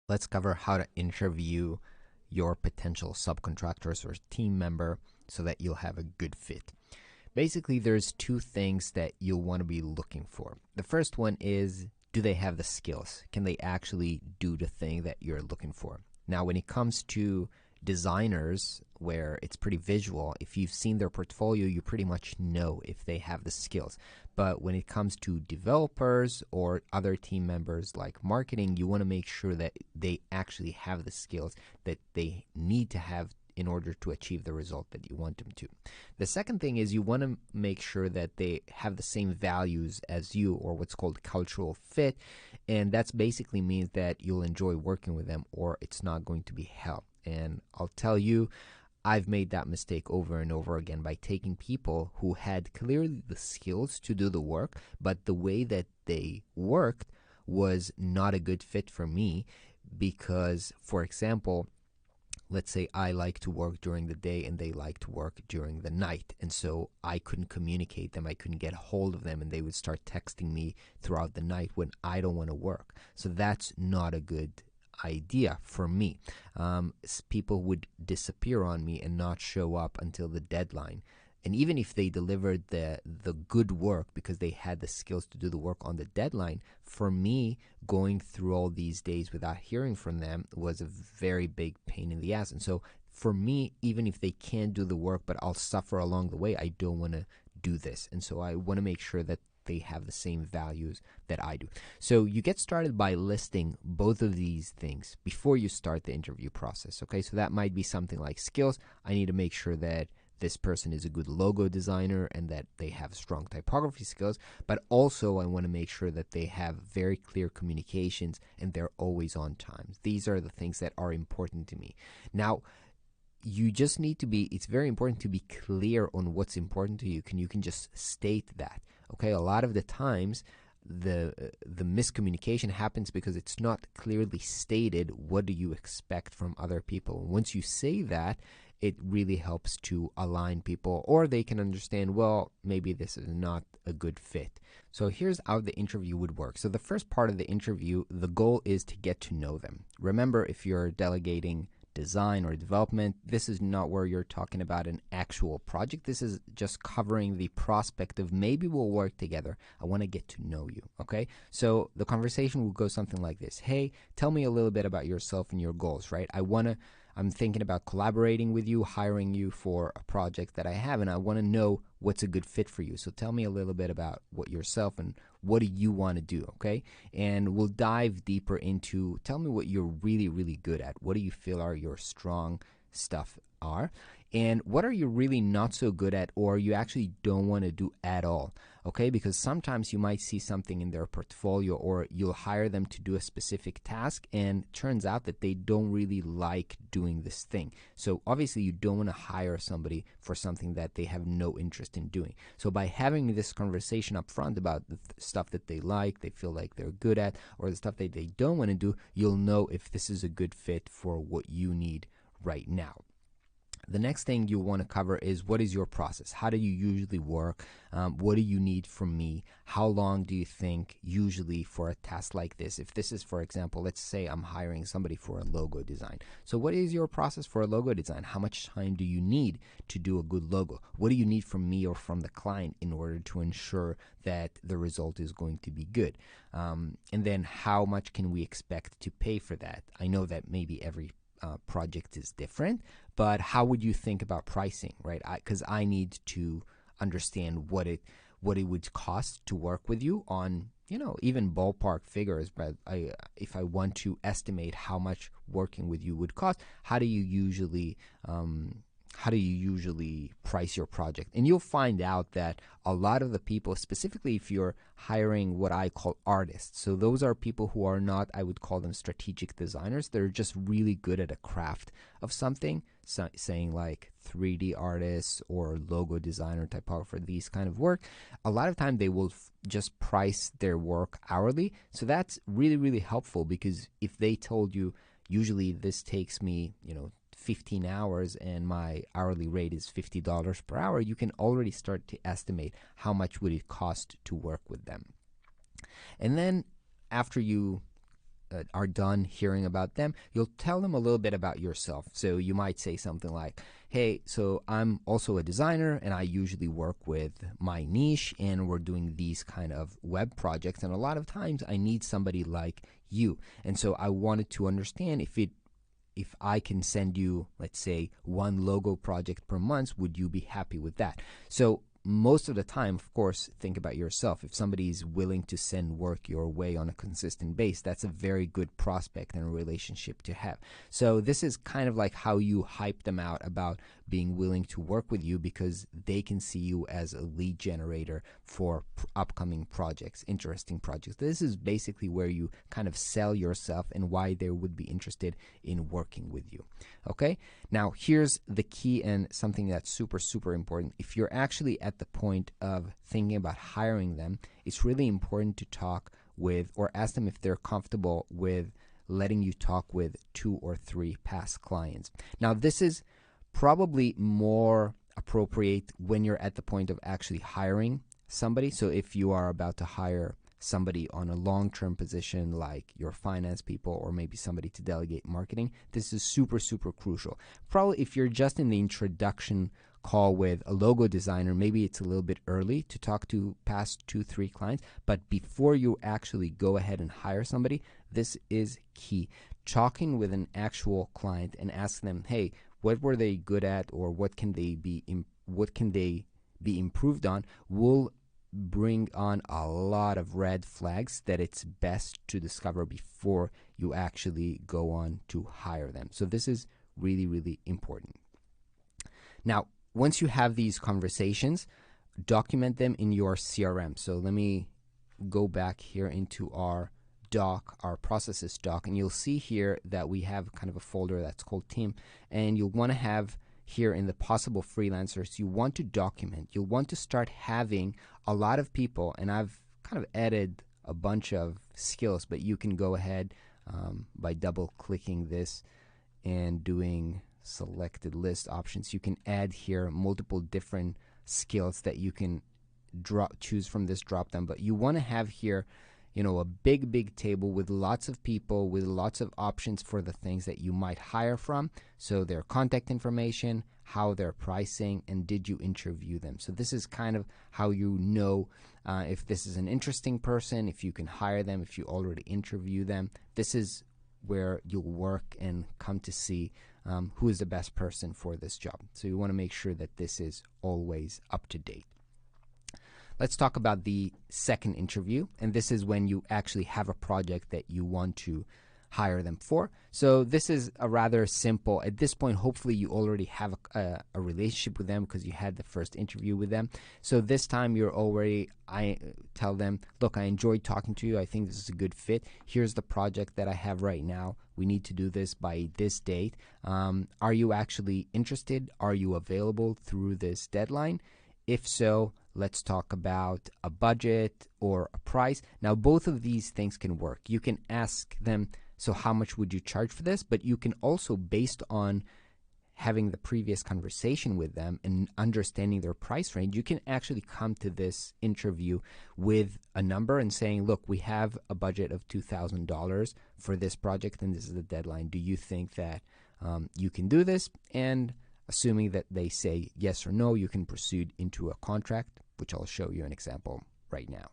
Let's cover how to interview your potential subcontractors or team member so that you'll have a good fit. Basically, there's two things that you'll want to be looking for. The first one is, do they have the skills? Can they actually do the thing that you're looking for? Now, when it comes to designers, where it's pretty visual, if you've seen their portfolio, you pretty much know if they have the skills. But when it comes to developers or other team members like marketing, you want to make sure that they actually have the skills that they need to have in order to achieve the result that you want them to. The second thing is you want to make sure that they have the same values as you, or what's called cultural fit, and that's basically means that you'll enjoy working with them or it's not going to be hell. And I'll tell you, I've made that mistake over and over again by taking people who had clearly the skills to do the work, but the way that they worked was not a good fit for me because, for example, let's say I like to work during the day and they like to work during the night. And so I couldn't communicate them. I couldn't get a hold of them and they would start texting me throughout the night when I don't want to work. So that's not a good idea for me. People would disappear on me and not show up until the deadline. And even if they delivered the good work because they had the skills to do the work on the deadline, for me, going through all these days without hearing from them was a very big pain in the ass. And so for me, even if they can't do the work, but I'll suffer along the way, I don't want to do this. And so I want to make sure that they have the same values that I do. So you get started by listing both of these things before you start the interview process. Okay, so that might be something like skills. I need to make sure that this person is a good logo designer and that they have strong typography skills, but also I want to make sure that they have very clear communications and they're always on time. These are the things that are important to me. Now, you just need to be, it's very important to be clear on what's important to you. You can just state that. Okay, a lot of the times the miscommunication happens because it's not clearly stated what do you expect from other people. Once you say that, it really helps to align people, or they can understand, well, maybe this is not a good fit. So here's how the interview would work. So the first part of the interview, the goal is to get to know them. Remember, if you're delegating design or development, this is not where you're talking about an actual project. This is just covering the prospect of maybe we'll work together. I want to get to know you. Okay, so the conversation will go something like this. Hey, tell me a little bit about yourself and your goals, right? I'm thinking about collaborating with you, hiring you for a project that I have, and I want to know what's a good fit for you. So tell me a little bit about what yourself and what do you want to do, okay? And we'll dive deeper into, tell me what you're really, really good at. What do you feel are your strong stuff are? And what are you really not so good at or you actually don't want to do at all? Okay, because sometimes you might see something in their portfolio or you'll hire them to do a specific task and it turns out that they don't really like doing this thing. So obviously you don't want to hire somebody for something that they have no interest in doing. So by having this conversation up front about the stuff that they like, they feel like they're good at, or the stuff that they don't want to do, you'll know if this is a good fit for what you need right now. The next thing you want to cover is, what is your process? How do you usually work? What do you need from me? How long do you think usually for a task like this? If this is, for example, let's say I'm hiring somebody for a logo design. So what is your process for a logo design? How much time do you need to do a good logo? What do you need from me or from the client in order to ensure that the result is going to be good? And then how much can we expect to pay for that? I know that maybe every project is different, but how would you think about pricing, right? Because I need to understand what it would cost to work with you on, even ballpark figures. But if I want to estimate how much working with you would cost, how do you usually price your project? And you'll find out that a lot of the people, specifically if you're hiring what I call artists, so those are people who are not, I would call them strategic designers. They're just really good at a craft of something, saying like 3D artists or logo designer, typographer, these kind of work. A lot of time they will just price their work hourly. So that's really, really helpful, because if they told you, usually this takes me, 15 hours and my hourly rate is $50 per hour, you can already start to estimate how much would it cost to work with them. And then after you are done hearing about them, you'll tell them a little bit about yourself. So you might say something like, hey, so I'm also a designer and I usually work with my niche and we're doing these kind of web projects, and a lot of times I need somebody like you. And so I wanted to understand if I can send you, let's say, one logo project per month, would you be happy with that? So most of the time, of course, think about yourself. If somebody is willing to send work your way on a consistent base, that's a very good prospect and a relationship to have. So this is kind of like how you hype them out about being willing to work with you, because they can see you as a lead generator for upcoming projects, interesting projects. This is basically where you kind of sell yourself and why they would be interested in working with you. Okay, now here's the key and something that's super, super important. If you're actually at the point of thinking about hiring them, it's really important to talk with or ask them if they're comfortable with letting you talk with 2 or 3 past clients. Now, this is probably more appropriate when you're at the point of actually hiring somebody. So if you are about to hire somebody on a long-term position like your finance people or maybe somebody to delegate marketing, this is super, super crucial. Probably if you're just in the introduction call with a logo designer, maybe it's a little bit early to talk to past 2-3 clients, but before you actually go ahead and hire somebody, this is key. Talking with an actual client and ask them, hey, what were they good at, or what can they be improved on, will bring on a lot of red flags that it's best to discover before you actually go on to hire them. So this is really, really important. Now, once you have these conversations, document them in your CRM. So let me go back here into our doc, our processes doc, and you'll see here that we have kind of a folder that's called team, and you'll want to have here in the possible freelancers, you want to document. You'll want to start having a lot of people, and I've kind of added a bunch of skills, but you can go ahead by double clicking this and doing selected list options. You can add here multiple different skills that you can choose from this drop down, but you want to have here, you know, a big table with lots of people, with lots of options for the things that you might hire from. So their contact information, how they're pricing, and did you interview them? So this is kind of how you know if this is an interesting person, if you can hire them, if you already interview them. This is where you'll work and come to see who is the best person for this job. So you want to make sure that this is always up to date. Let's talk about the second interview, and this is when you actually have a project that you want to hire them for. So this is a rather simple, at this point, hopefully you already have a relationship with them because you had the first interview with them. So this time I tell them, look, I enjoyed talking to you. I think this is a good fit. Here's the project that I have right now. We need to do this by this date. Are you actually interested? Are you available through this deadline? If so, let's talk about a budget or a price. Now, both of these things can work. You can ask them, so how much would you charge for this? But you can also, based on having the previous conversation with them and understanding their price range, you can actually come to this interview with a number and saying, look, we have a budget of $2,000 for this project and this is the deadline. Do you think that you can do this? And assuming that they say yes or no, you can proceed into a contract, which I'll show you an example right now.